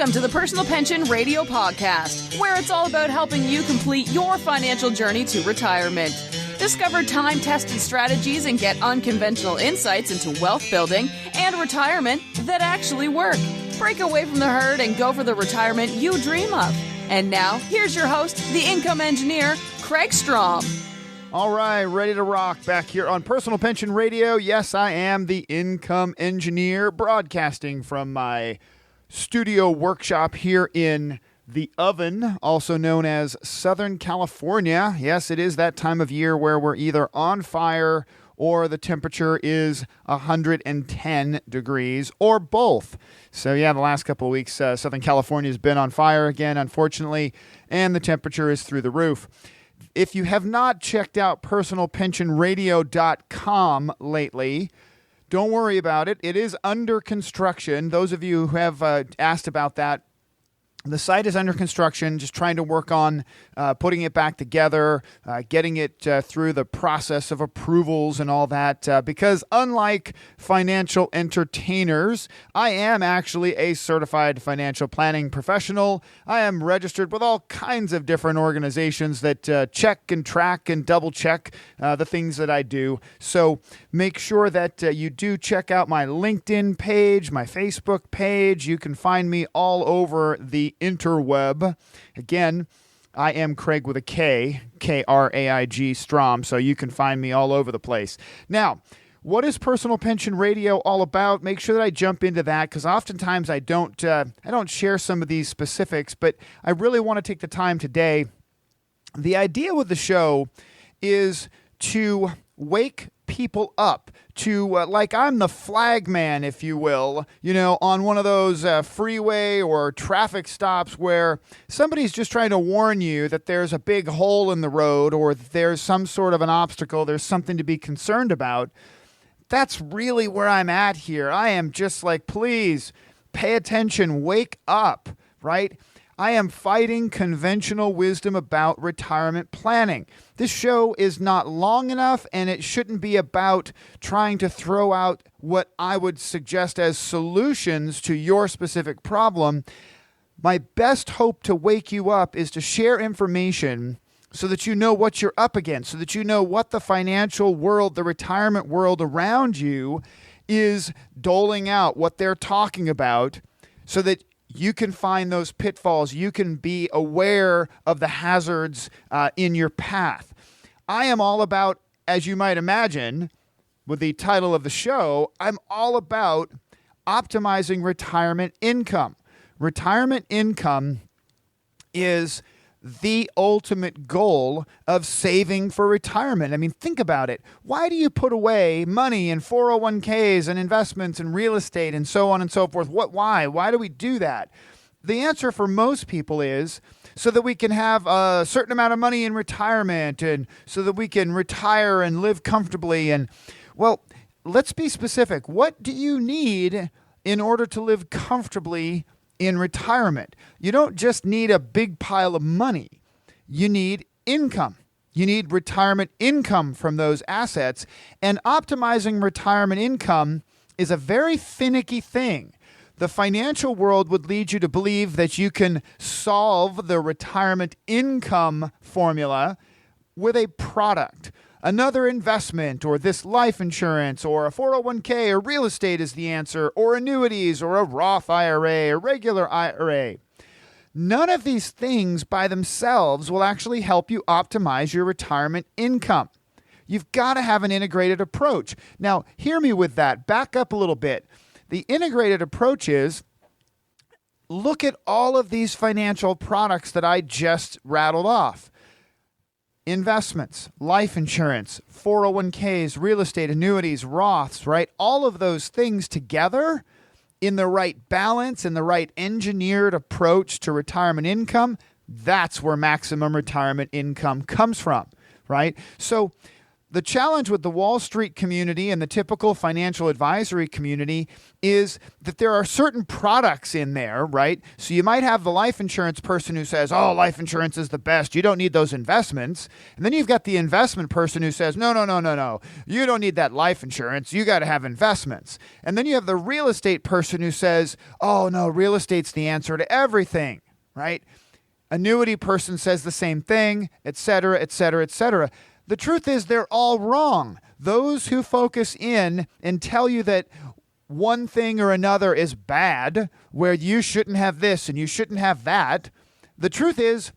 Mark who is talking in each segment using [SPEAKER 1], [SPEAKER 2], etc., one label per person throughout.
[SPEAKER 1] Welcome to the Personal Pension Radio Podcast, where it's all about helping you complete your financial journey to retirement. Discover time-tested strategies and get unconventional insights into wealth building and retirement that actually work. Break away from the herd and go for the retirement you dream of. And now, here's your host, the income engineer, Kraig Strom.
[SPEAKER 2] All right, ready to rock back here on Personal Pension Radio. Yes, I am the income engineer, broadcasting from my studio workshop here in the Oven, also known as Southern California. Yes, it is that time of year where we're either on fire or the temperature is 110 degrees or both. So yeah, the last couple of weeks, Southern California has been on fire again, unfortunately, and the temperature is through the roof. If you have not checked out personalpensionradio.com lately, don't worry about it. It is under construction. Those of you who have asked about that, the site is under construction, just trying to work on putting it back together, getting it through the process of approvals and all that. Because unlike financial entertainers, I am actually a certified financial planning professional. I am registered with all kinds of different organizations that check and track and double check the things that I do. So make sure that you do check out my LinkedIn page, my Facebook page. You can find me all over the interweb. Again, I am Kraig with a K, K-R-A-I-G, Strom, so you can find me all over the place. Now, what is Personal Pension Radio all about? Make sure that I jump into that, because oftentimes I don't share some of these specifics, but I really want to take the time today. The idea with the show is to wake people up, to like I'm the flag man, if you will, on one of those freeway or traffic stops where somebody's just trying to warn you that there's a big hole in the road or that there's some sort of an obstacle, there's something to be concerned about. That's really where I'm at here. I am just like, please pay attention, wake up, right? I am fighting conventional wisdom about retirement planning. This show is not long enough, and it shouldn't be about trying to throw out what I would suggest as solutions to your specific problem. My best hope to wake you up is to share information so that you know what you're up against, so that you know what the financial world, the retirement world around you is doling out, what they're talking about, so that you can find those pitfalls. You can be aware of the hazards in your path. I am all about, as you might imagine, with the title of the show, I'm all about optimizing retirement income. Retirement income is the ultimate goal of saving for retirement. I mean, think about it. Why do you put away money in 401ks and investments and real estate and so on and so forth? Why? Why do we do that? The answer for most people is so that we can have a certain amount of money in retirement and so that we can retire and live comfortably. And, well, let's be specific. What do you need in order to live comfortably in retirement? You don't just need a big pile of money. You need income. You need retirement income from those assets. And optimizing retirement income is a very finicky thing. The financial world would lead you to believe that you can solve the retirement income formula with a product, another investment, or this life insurance, or a 401k, or real estate is the answer, or annuities, or a Roth IRA, or regular IRA. None of these things by themselves will actually help you optimize your retirement income. You've got to have an integrated approach. Now, hear me with that. Back up a little bit. The integrated approach is look at all of these financial products that I just rattled off. Investments, life insurance, 401ks, real estate, annuities, Roths, right? All of those things together in the right balance, in the right engineered approach to retirement income, that's where maximum retirement income comes from, right? So the challenge with the Wall Street community and the typical financial advisory community is that there are certain products in there, right? So you might have the life insurance person who says, oh, life insurance is the best. You don't need those investments. And then you've got the investment person who says, no. You don't need that life insurance. You got to have investments. And then you have the real estate person who says, oh, no, real estate's the answer to everything, right? Annuity person says the same thing, et cetera, et cetera, et cetera. The truth is they're all wrong. Those who focus in and tell you that one thing or another is bad, where you shouldn't have this and you shouldn't have that, the truth is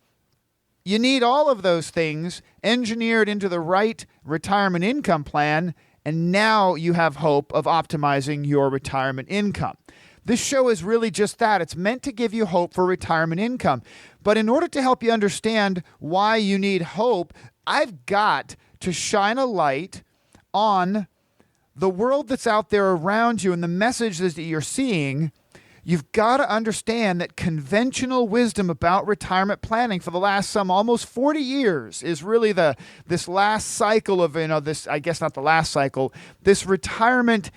[SPEAKER 2] you need all of those things engineered into the right retirement income plan, and now you have hope of optimizing your retirement income. This show is really just that. It's meant to give you hope for retirement income. But in order to help you understand why you need hope, I've got to shine a light on the world that's out there around you and the messages that you're seeing. You've got to understand that conventional wisdom about retirement planning for the last almost 40 years is really this last cycle of, this, I guess not the last cycle, this retirement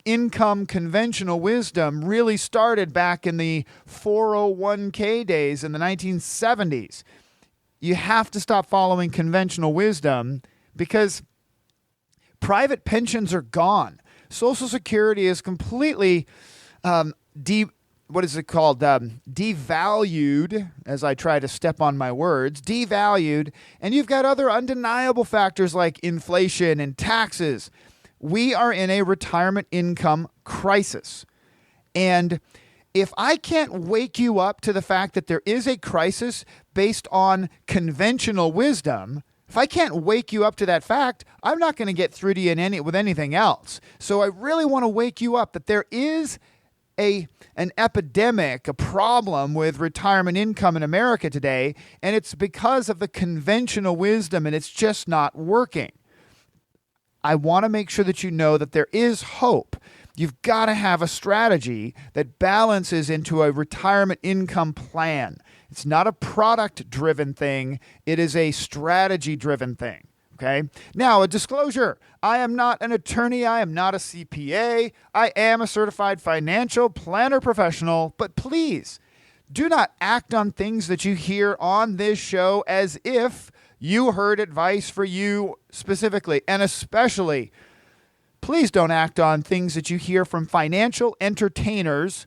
[SPEAKER 2] income conventional wisdom really started back in the 401k days in the 1970s. You have to stop following conventional wisdom because private pensions are gone. Social Security is completely devalued, as I try to step on my words, devalued, and you've got other undeniable factors like inflation and taxes. We are in a retirement income crisis. And if I can't wake you up to the fact that there is a crisis based on conventional wisdom, if I can't wake you up to that fact, I'm not going to get through to you with anything else. So I really want to wake you up that there is an epidemic, a problem with retirement income in America today, and it's because of the conventional wisdom, and it's just not working. I want to make sure that you know that there is hope. You've got to have a strategy that balances into a retirement income plan. It's not a product-driven thing. It is a strategy-driven thing. Okay? Now, a disclosure. I am not an attorney. I am not a CPA. I am a certified financial planner professional. But please, do not act on things that you hear on this show as if you heard advice for you specifically. And especially, please don't act on things that you hear from financial entertainers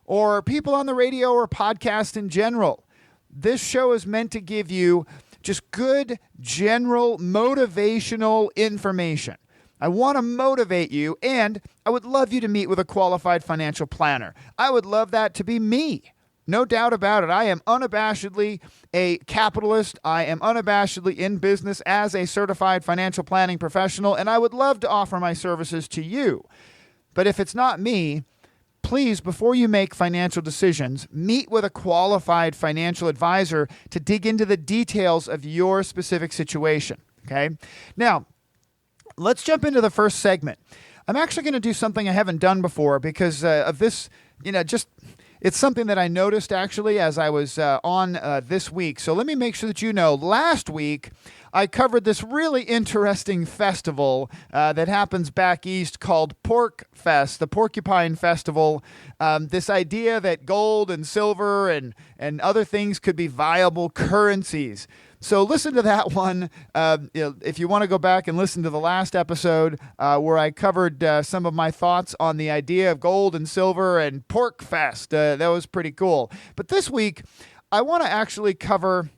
[SPEAKER 2] or people on the radio or podcast in general. This show is meant to give you just good, general, motivational information. I want to motivate you, and I would love you to meet with a qualified financial planner. I would love that to be me. No doubt about it. I am unabashedly a capitalist. I am unabashedly in business as a certified financial planning professional, and I would love to offer my services to you. But if it's not me, please, before you make financial decisions, meet with a qualified financial advisor to dig into the details of your specific situation. Okay? Now, let's jump into the first segment. I'm actually going to do something I haven't done before because of this, it's something that I noticed actually as I was on this week. So let me make sure that you know, last week I covered this really interesting festival that happens back east called Pork Fest, the Porcupine Festival. This idea that gold and silver and other things could be viable currencies. So listen to that one if you want to go back and listen to the last episode where I covered some of my thoughts on the idea of gold and silver and Pork Fest. That was pretty cool. But this week, I want to actually cover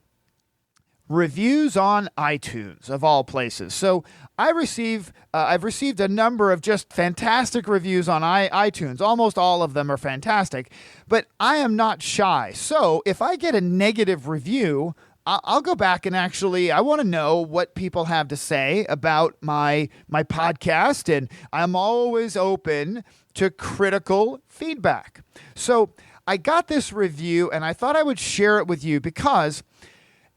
[SPEAKER 2] reviews on iTunes, of all places. So I've received a number of just fantastic reviews on iTunes. Almost all of them are fantastic. But I am not shy. So if I get a negative review, I'll go back and I want to know what people have to say about my podcast, and I'm always open to critical feedback. So I got this review, and I thought I would share it with you because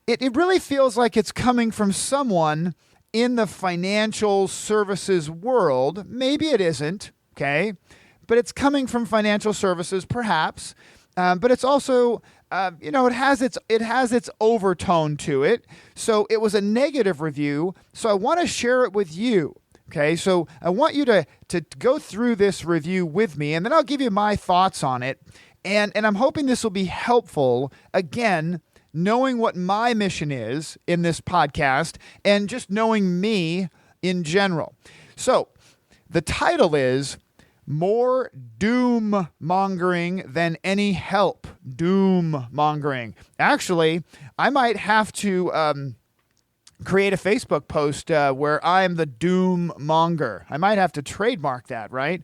[SPEAKER 2] it really feels like it's coming from someone in the financial services world. Maybe it isn't, okay? But it's coming from financial services, perhaps. But it's also it has its overtone to it. So it was a negative review. So I want to share it with you. Okay, so I want you to go through this review with me, and then I'll give you my thoughts on it. And I'm hoping this will be helpful, again, knowing what my mission is in this podcast and just knowing me in general. So the title is More Doom Mongering Than Any Help. Doom mongering. Actually, I might have to create a Facebook post where I'm the doom monger. I might have to trademark that, right?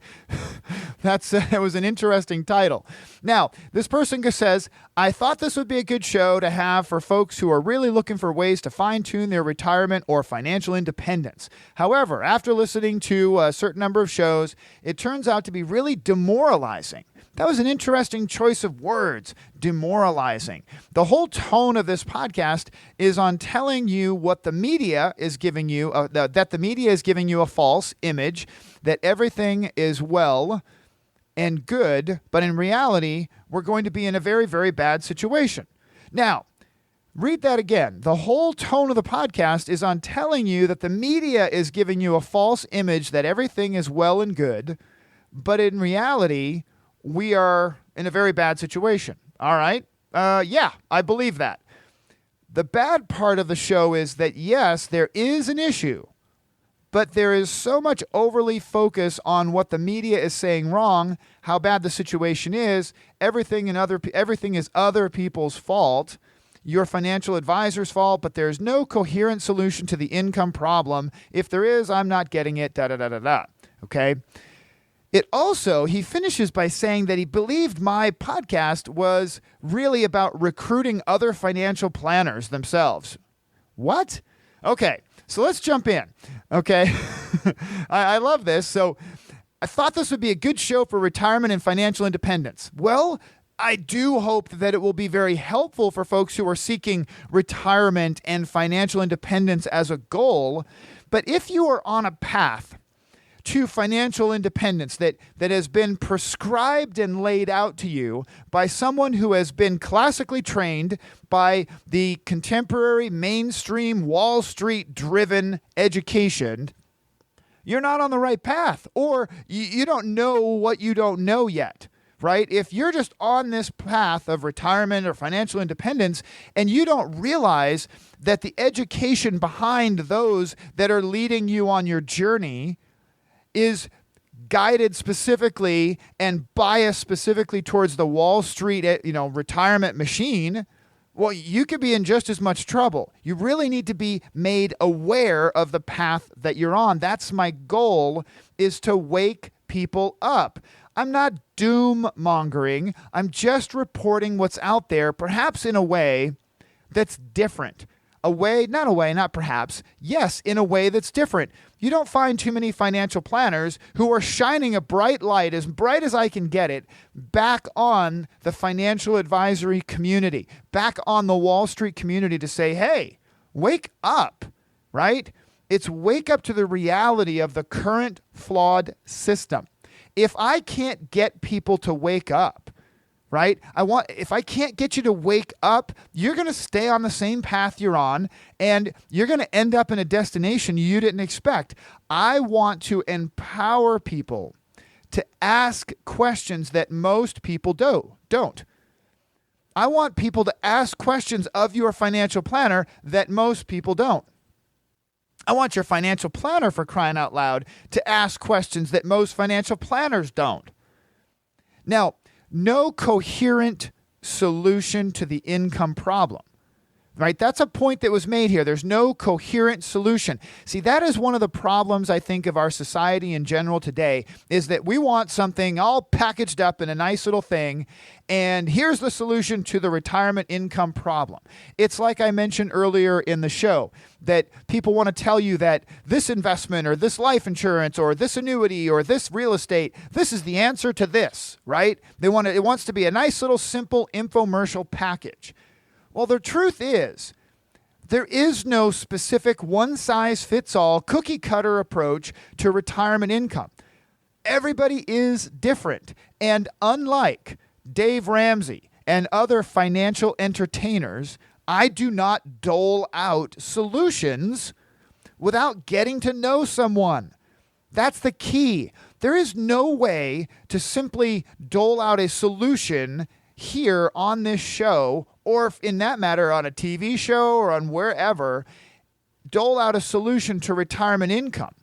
[SPEAKER 2] That was an interesting title. Now, this person says, I thought this would be a good show to have for folks who are really looking for ways to fine-tune their retirement or financial independence. However, after listening to a certain number of shows, it turns out to be really demoralizing. That was an interesting choice of words, demoralizing. The whole tone of this podcast is on telling you what the media is giving you, that the media is giving you a false image, that everything is well and good, but in reality, we're going to be in a very, very bad situation. Now, read that again. The whole tone of the podcast is on telling you that the media is giving you a false image that everything is well and good, but in reality, we are in a very bad situation. All right? Yeah, I believe that. The bad part of the show is that, yes, there is an issue, but there is so much overly focus on what the media is saying wrong, how bad the situation is, everything is other people's fault, your financial advisor's fault, but there's no coherent solution to the income problem. If there is, I'm not getting it, da-da-da-da-da. Okay? It also, he finishes by saying that he believed my podcast was really about recruiting other financial planners themselves. What? Okay, so let's jump in. Okay, I love this. So I thought this would be a good show for retirement and financial independence. Well, I do hope that it will be very helpful for folks who are seeking retirement and financial independence as a goal. But if you are on a path to financial independence that has been prescribed and laid out to you by someone who has been classically trained by the contemporary mainstream Wall Street driven education, you're not on the right path, or you don't know what you don't know yet, right? If you're just on this path of retirement or financial independence and you don't realize that the education behind those that are leading you on your journey is guided specifically and biased specifically towards the Wall Street, retirement machine, well, you could be in just as much trouble. You really need to be made aware of the path that you're on. That's my goal, is to wake people up. I'm not doom mongering. I'm just reporting what's out there, perhaps in a way that's different. Yes, in a way that's different. You don't find too many financial planners who are shining a bright light, as bright as I can get it, back on the financial advisory community, back on the Wall Street community to say, hey, wake up, right? It's wake up to the reality of the current flawed system. If I can't get people to wake up, right? If I can't get you to wake up, you're going to stay on the same path you're on, and you're going to end up in a destination you didn't expect. I want to empower people to ask questions that most people don't. I want people to ask questions of your financial planner that most people don't. I want your financial planner, for crying out loud, to ask questions that most financial planners don't. Now, no coherent solution to the income problem, right? That's a point that was made here. There's no coherent solution. See, that is one of the problems, I think, of our society in general today, is that we want something all packaged up in a nice little thing, and here's the solution to the retirement income problem. It's like I mentioned earlier in the show, that people want to tell you that this investment or this life insurance or this annuity or this real estate, this is the answer to this, right? It wants to be a nice little simple infomercial package. Well, the truth is, there is no specific one-size-fits-all cookie-cutter approach to retirement income. Everybody is different, and unlike Dave Ramsey and other financial entertainers, I do not dole out solutions without getting to know someone. That's the key. There is no way to simply dole out a solution here on this show, or in that matter, on a TV show or on wherever, dole out a solution to retirement income.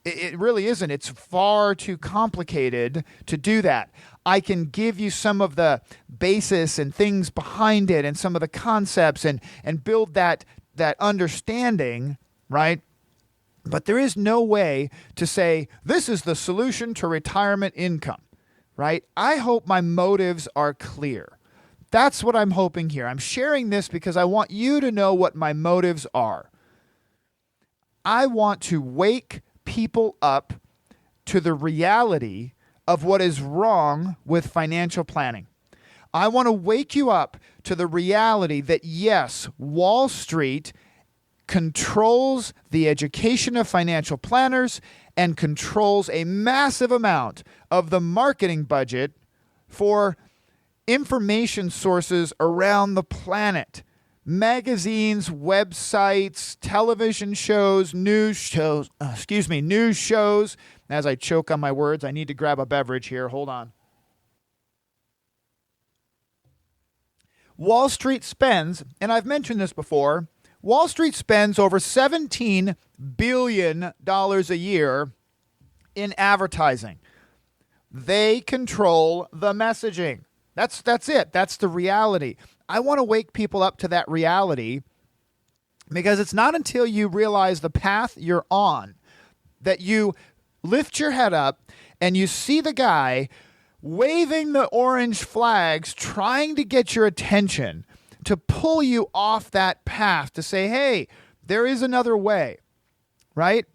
[SPEAKER 2] It really isn't. It's far too complicated to do that. I can give you some of the basis and things behind it and some of the concepts and build that understanding, right? But there is no way to say, this is the solution to retirement income, right? I hope my motives are clear. That's what I'm hoping here. I'm sharing this because I want you to know what my motives are. I want to wake people up to the reality of what is wrong with financial planning. I want to wake you up to the reality that, yes, Wall Street controls the education of financial planners and controls a massive amount of the marketing budget for information sources around the planet. Magazines, websites, television shows, news shows. As I choke on my words, I need to grab a beverage here. Hold on. Wall Street spends, and I've mentioned this before, Wall Street spends over $17 billion a year in advertising. They control the messaging. That's it. That's the reality. I want to wake people up to that reality because it's not until you realize the path you're on that you lift your head up and you see the guy waving the orange flags trying to get your attention, to pull you off that path, to say, hey, there is another way, right?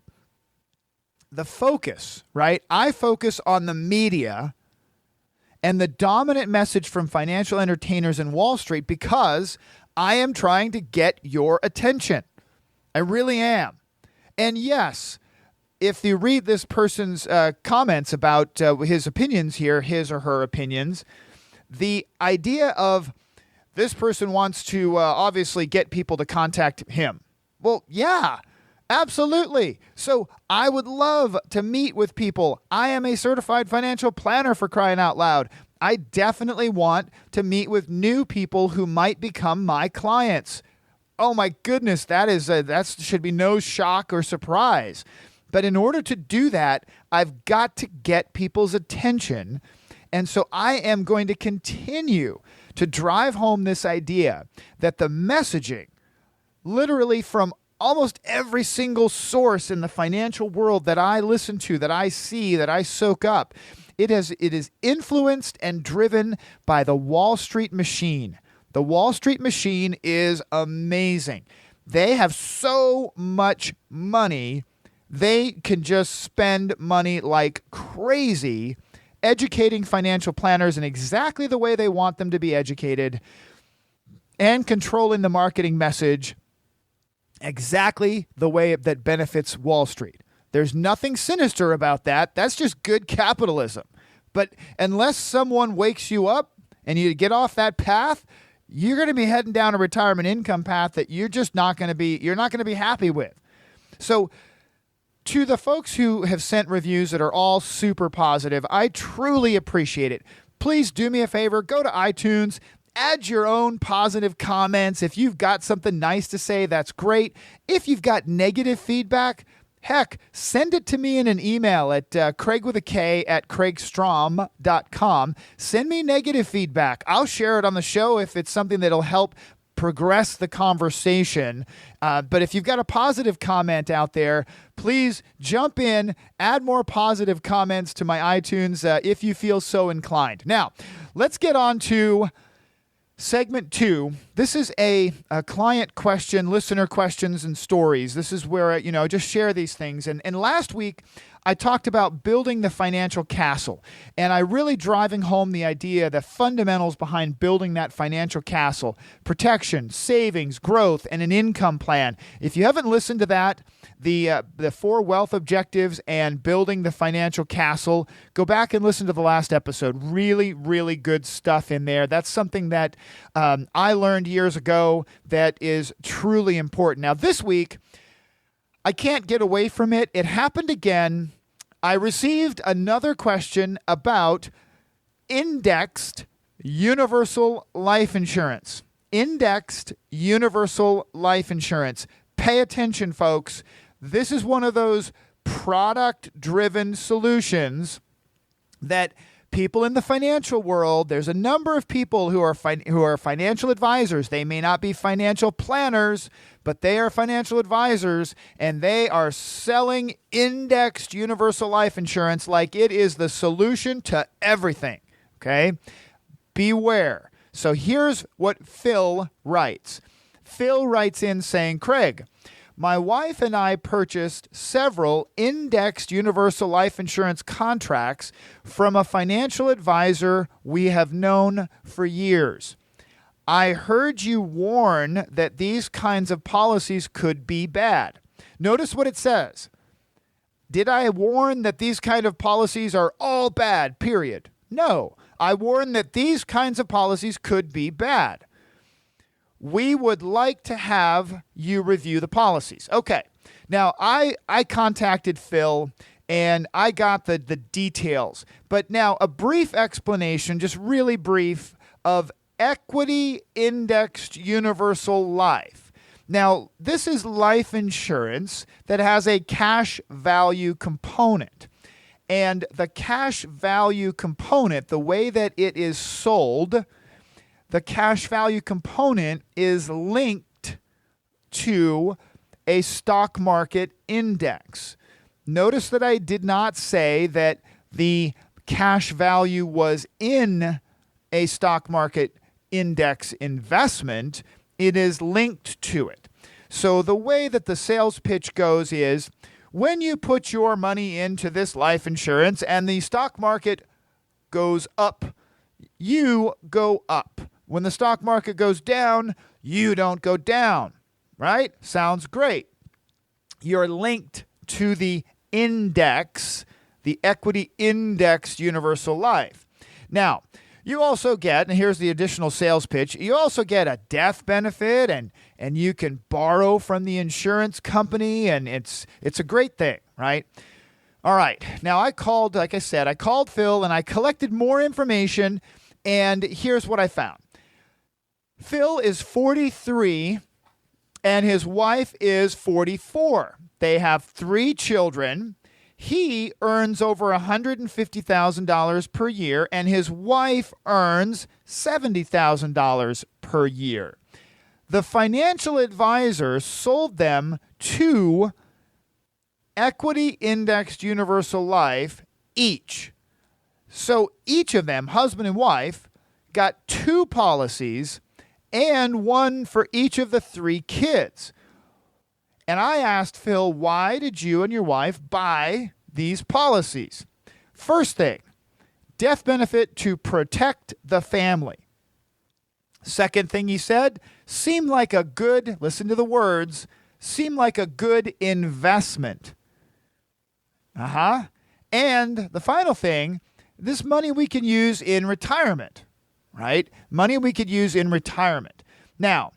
[SPEAKER 2] The focus, right? I focus on the media and the dominant message from financial entertainers in Wall Street because I am trying to get your attention. I really am. And yes, if you read this person's comments about his opinions here, his or her opinions, the idea of this person wants to obviously get people to contact him. Well, yeah, absolutely. So I would love to meet with people. I am a certified financial planner, for crying out loud. I definitely want to meet with new people who might become my clients. Oh my goodness, that should be no shock or surprise. But in order to do that, I've got to get people's attention. And so I am going to continue to drive home this idea that the messaging, literally from almost every single source in the financial world that I listen to, that I see, that I soak up, it is influenced and driven by the Wall Street machine. The Wall Street machine is amazing. They have so much money, they can just spend money like crazy educating financial planners in exactly the way they want them to be educated and controlling the marketing message exactly the way that benefits Wall Street. There's nothing sinister about that. That's just good capitalism. But unless someone wakes you up and you get off that path, you're going to be heading down a retirement income path that you're not going to be happy with. So to the folks who have sent reviews that are all super positive, I truly appreciate it. Please do me a favor, go to iTunes, add your own positive comments. If you've got something nice to say, that's great. If you've got negative feedback, heck, send it to me in an email at Kraig with a K at kraigstrom.com. Send me negative feedback. I'll share it on the show if it's something that'll help progress the conversation. But if you've got a positive comment out there, please jump in, add more positive comments to my iTunes if you feel so inclined. Now, let's get on to segment 2. This is a client question, listener questions and stories. This is where, just share these things. And last week, I talked about building the financial castle, and I really driving home the idea, the fundamentals behind building that financial castle: protection, savings, growth, and an income plan. If you haven't listened to that, the 4 wealth objectives and building the financial castle, go back and listen to the last episode. Really, really good stuff in there. That's something that I learned years ago that is truly important. Now, this week, I can't get away from it. It happened again. I received another question about indexed universal life insurance. Indexed universal life insurance. Pay attention, folks. This is one of those product-driven solutions that people in the financial world, there's a number of people who are financial advisors. They may not be financial planners, but they are financial advisors, and they are selling indexed universal life insurance like it is the solution to everything, okay? Beware. So here's what Phil writes. Phil writes in saying, Kraig, my wife and I purchased several indexed universal life insurance contracts from a financial advisor we have known for years. I heard you warn that these kinds of policies could be bad. Notice what it says. Did I warn that these kind of policies are all bad, period? No. I warned that these kinds of policies could be bad. We would like to have you review the policies. Okay. Now, I contacted Phil, and I got the details. But now, a brief explanation, just really brief, of equity indexed universal life. Now, this is life insurance that has a cash value component. And the cash value component, the way that it is sold, the cash value component is linked to a stock market index. Notice that I did not say that the cash value was in a stock market index investment. It is linked to it. So the way that the sales pitch goes is, when you put your money into this life insurance and the stock market goes up, you go up. When the stock market goes down, you don't go down, right? Sounds great. You're linked to the index, the equity indexed universal life. Now, you also get, and here's the additional sales pitch, you also get a death benefit, and you can borrow from the insurance company, and it's a great thing, right? All right. Now, I called Phil, and I collected more information, and here's what I found. Phil is 43, and his wife is 44. They have 3 children. He earns over $150,000 per year, and his wife earns $70,000 per year. The financial advisor sold them 2 equity indexed universal life each. So each of them, husband and wife, got 2 policies and 1 for each of the 3 kids. And I asked Phil, why did you and your wife buy these policies? First thing, death benefit to protect the family. Second thing he said, seemed like a good, listen to the words, seemed like a good investment. And the final thing, this money we can use in retirement, right? Money we could use in retirement. Now,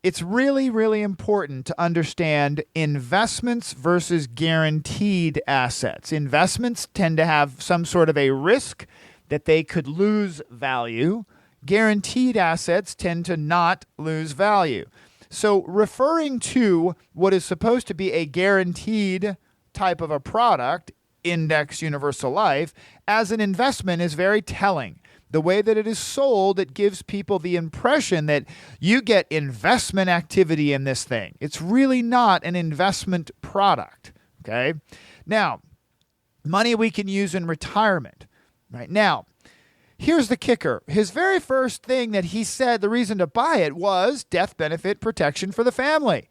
[SPEAKER 2] it's really, really important to understand investments versus guaranteed assets. Investments tend to have some sort of a risk that they could lose value. Guaranteed assets tend to not lose value. So referring to what is supposed to be a guaranteed type of a product, Index Universal Life, as an investment is very telling. The way that it is sold, it gives people the impression that you get investment activity in this thing. It's really not an investment product, okay? Now, money we can use in retirement, right? Now, here's the kicker. His very first thing that he said, the reason to buy it was death benefit protection for the family.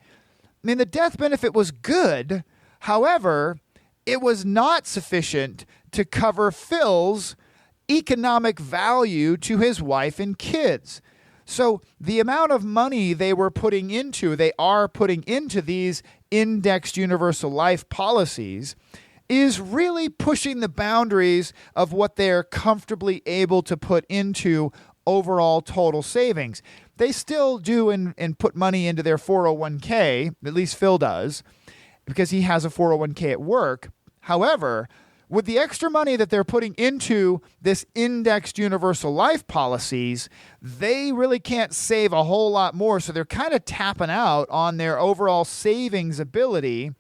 [SPEAKER 2] I mean, the death benefit was good. However, it was not sufficient to cover Phil's economic value to his wife and kids. So the amount of money they are putting into these indexed universal life policies is really pushing the boundaries of what they're comfortably able to put into overall total savings. They still do and put money into their 401k, at least Phil does, because he has a 401k at work. However, with the extra money that they're putting into this indexed universal life policies, they really can't save a whole lot more. So they're kind of tapping out on their overall savings ability.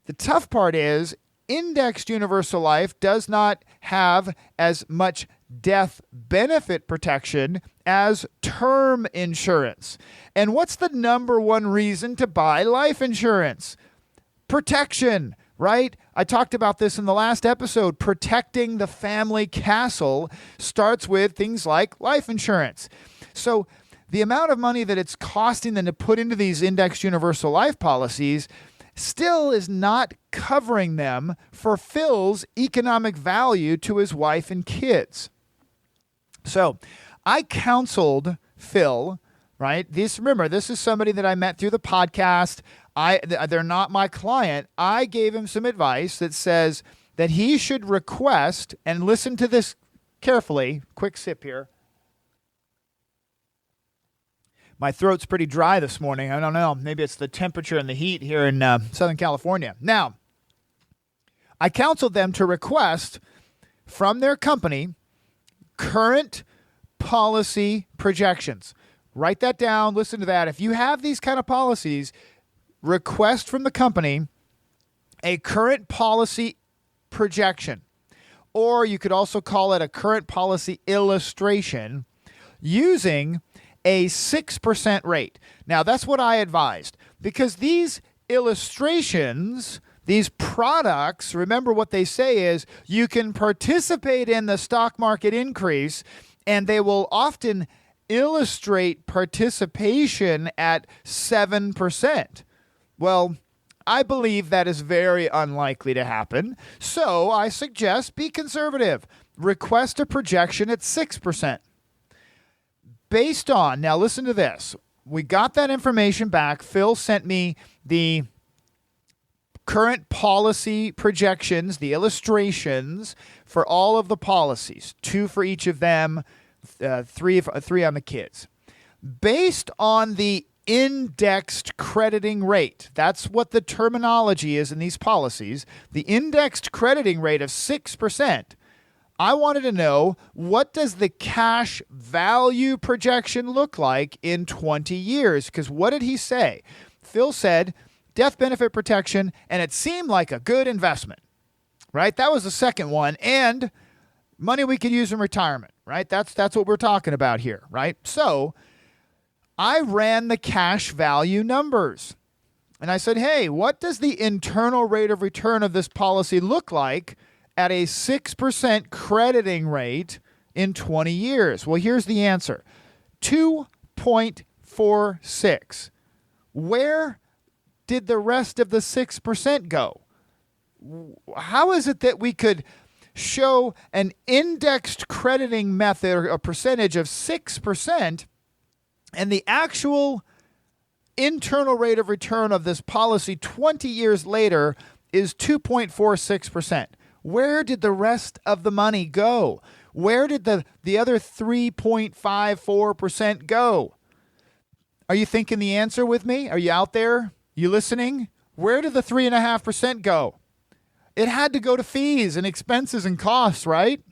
[SPEAKER 2] The tough part is indexed universal life does not have as much death benefit protection as term insurance. And what's the number one reason to buy life insurance? Protection, right? I talked about this in the last episode. Protecting the family castle starts with things like life insurance. So the amount of money that it's costing them to put into these indexed universal life policies still is not covering them for Phil's economic value to his wife and kids. So I counseled Phil, right? Remember, this is somebody that I met through the podcast. They're not my client. I gave him some advice that says that he should request, and listen to this carefully, quick sip here. My throat's pretty dry this morning. I don't know. Maybe it's the temperature and the heat here in Southern California. Now, I counseled them to request from their company current policy projections. Write that down. Listen to that. If you have these kind of policies, request from the company a current policy projection, or you could also call it a current policy illustration using a 6% rate. Now, that's what I advised, because these illustrations, these products, remember what they say is you can participate in the stock market increase, and they will often illustrate participation at 7%. Well, I believe that is very unlikely to happen, so I suggest be conservative. Request a projection at 6%. Based on, now listen to this, we got that information back. Phil sent me the current policy projections, the illustrations for all of the policies, 2 for each of them, 3 on the kids. Based on the indexed crediting rate, that's what the terminology is in these policies, the indexed crediting rate of 6%, I wanted to know, what does the cash value projection look like in 20 years? Because what did he say? Phil said death benefit protection, and it seemed like a good investment, right? That was the second one, and money we could use in retirement, right? That's what we're talking about here, right? So I ran the cash value numbers, and I said, hey, what does the internal rate of return of this policy look like at a 6% crediting rate in 20 years? Well, here's the answer. 2.46. Where did the rest of the 6% go? How is it that we could show an indexed crediting method or a percentage of 6% and the actual internal rate of return of this policy 20 years later is 2.46%? Where did the rest of the money go? Where did the other 3.54% go? Are you thinking the answer with me? Are you out there? You listening? Where did the 3.5% go? It had to go to fees and expenses and costs, right?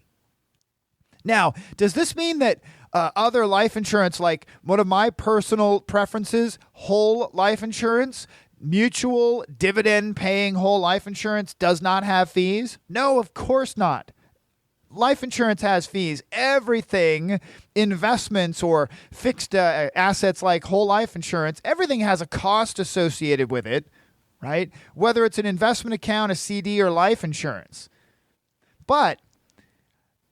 [SPEAKER 2] Now, does this mean that other life insurance, like one of my personal preferences, whole life insurance, mutual dividend-paying whole life insurance, does not have fees? No, of course not. Life insurance has fees. Everything, investments or fixed assets like whole life insurance, everything has a cost associated with it, right? Whether it's an investment account, a CD, or life insurance. But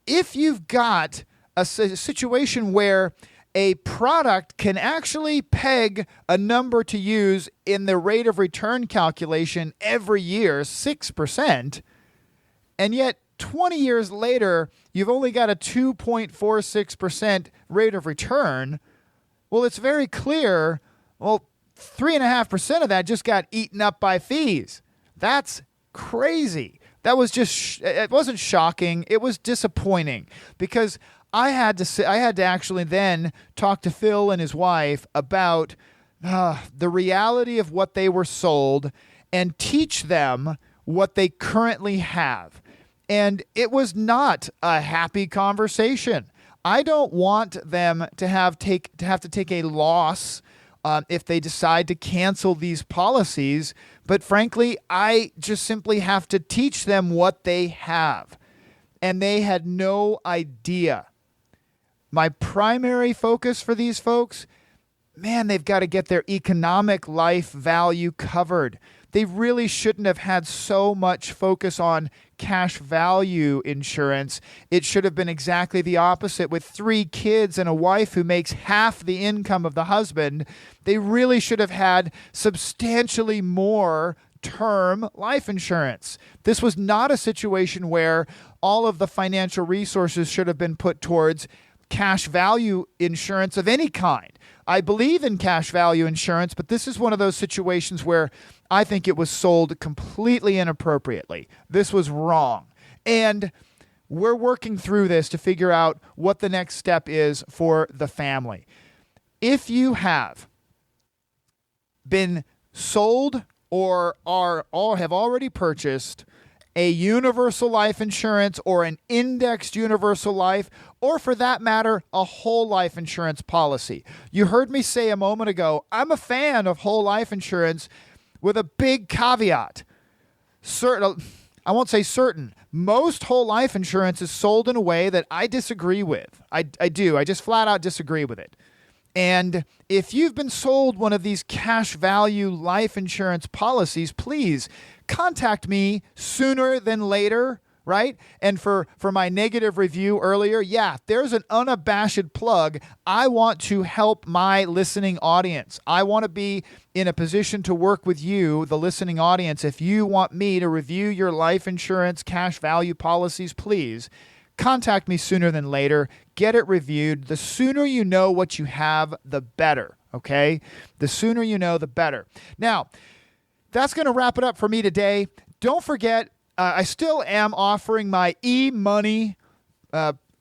[SPEAKER 2] if you've got a situation where a product can actually peg a number to use in the rate of return calculation every year, 6%, and yet 20 years later, you've only got a 2.46% rate of return, well, it's very clear, 3.5% of that just got eaten up by fees. That's crazy. That was just, it wasn't shocking. It was disappointing because I had to actually then talk to Phil and his wife about the reality of what they were sold and teach them what they currently have. And it was not a happy conversation. I don't want them to have to take a loss if they decide to cancel these policies. But frankly, I just simply have to teach them what they have. And they had no idea. My primary focus for these folks, man, they've got to get their economic life value covered. They really shouldn't have had so much focus on cash value insurance. It should have been exactly the opposite. With 3 kids and a wife who makes half the income of the husband, they really should have had substantially more term life insurance. This was not a situation where all of the financial resources should have been put towards cash value insurance of any kind. I believe in cash value insurance, but this is one of those situations where I think it was sold completely inappropriately. This was wrong. And we're working through this to figure out what the next step is for the family. If you have been sold or have already purchased a universal life insurance or an indexed universal life, or for that matter, a whole life insurance policy. You heard me say a moment ago, I'm a fan of whole life insurance with a big caveat. I won't say certain. Most whole life insurance is sold in a way that I disagree with. I do. I just flat out disagree with it. And if you've been sold one of these cash value life insurance policies, please contact me sooner than later, right? And for my negative review earlier, yeah, there's an unabashed plug. I want to help my listening audience. I want to be in a position to work with you, the listening audience. If you want me to review your life insurance cash value policies, please contact me sooner than later. Get it reviewed. The sooner you know what you have, the better, okay? The sooner you know, the better. Now, that's going to wrap it up for me today. Don't forget, I still am offering my e-money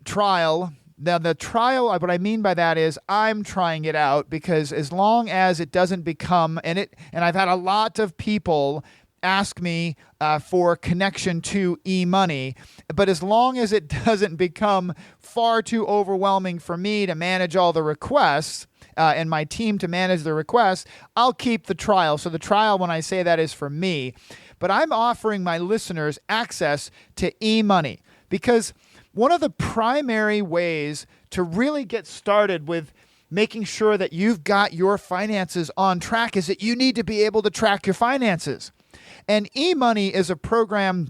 [SPEAKER 2] trial. Now, the trial, what I mean by that is I'm trying it out because as long as it doesn't become, and I've had a lot of people ask me for connection to e-money, but as long as it doesn't become far too overwhelming for me to manage all the requests and my team to manage the requests, I'll keep the trial. So the trial, when I say that, is for me. But I'm offering my listeners access to e-money because one of the primary ways to really get started with making sure that you've got your finances on track is that you need to be able to track your finances. And e-money is a program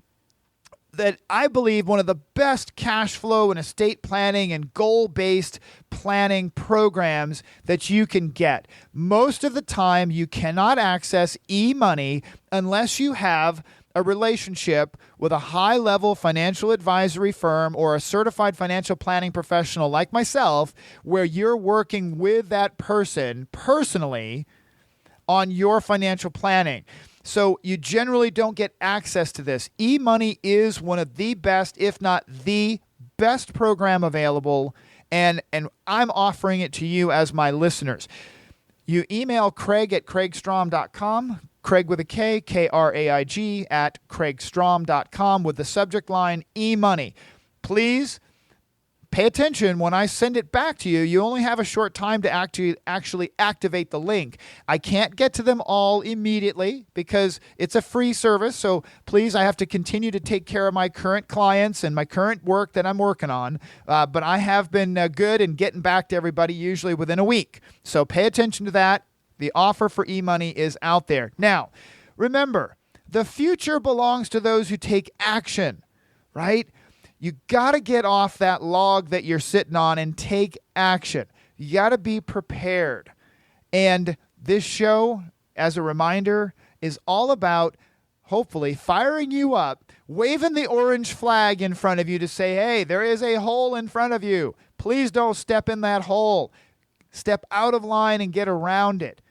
[SPEAKER 2] that I believe one of the best cash flow and estate planning and goal-based planning programs that you can get. Most of the time, you cannot access e-money unless you have a relationship with a high-level financial advisory firm or a certified financial planning professional like myself, where you're working with that person personally on your financial planning. So you generally don't get access to this. E-money is one of the best, if not the best program available, and I'm offering it to you as my listeners. You email Kraig at kraigstrom.com, Kraig with a K, Kraig at kraigstrom.com with the subject line e-money. Please pay attention when I send it back to you. You only have a short time to actually activate the link. I can't get to them all immediately because it's a free service. So please, I have to continue to take care of my current clients and my current work that I'm working on. But I have been good in getting back to everybody usually within a week. So pay attention to that. The offer for e-money is out there. Now, remember, the future belongs to those who take action, right? You got to get off that log that you're sitting on and take action. You got to be prepared. And this show, as a reminder, is all about hopefully firing you up, waving the orange flag in front of you to say, hey, there is a hole in front of you. Please don't step in that hole. Step out of line and get around it.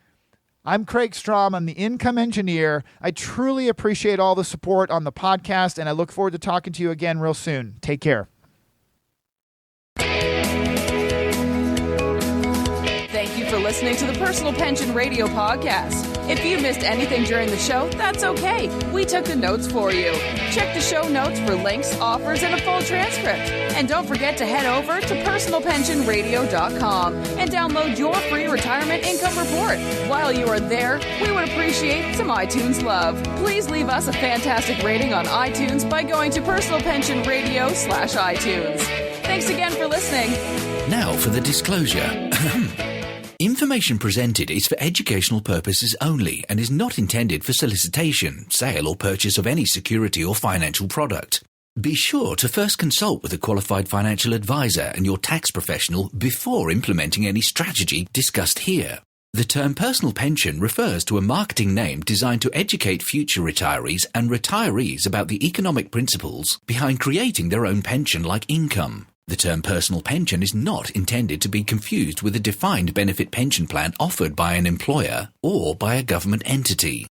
[SPEAKER 2] I'm Kraig Strom. I'm the income engineer. I truly appreciate all the support on the podcast, and I look forward to talking to you again real soon. Take care.
[SPEAKER 1] Thank you for listening to the Personal Pension Radio Podcast. If you missed anything during the show, that's okay. We took the notes for you. Check the show notes for links, offers, and a full transcript. And don't forget to head over to personalpensionradio.com and download your free retirement income report. While you are there, we would appreciate some iTunes love. Please leave us a fantastic rating on iTunes by going to personalpensionradio.com/iTunes. Thanks again for listening.
[SPEAKER 3] Now for the disclosure. Information presented is for educational purposes only and is not intended for solicitation, sale or purchase of any security or financial product. Be sure to first consult with a qualified financial advisor and your tax professional before implementing any strategy discussed here. The term personal pension refers to a marketing name designed to educate future retirees and retirees about the economic principles behind creating their own pension-like income. The term personal pension is not intended to be confused with a defined benefit pension plan offered by an employer or by a government entity.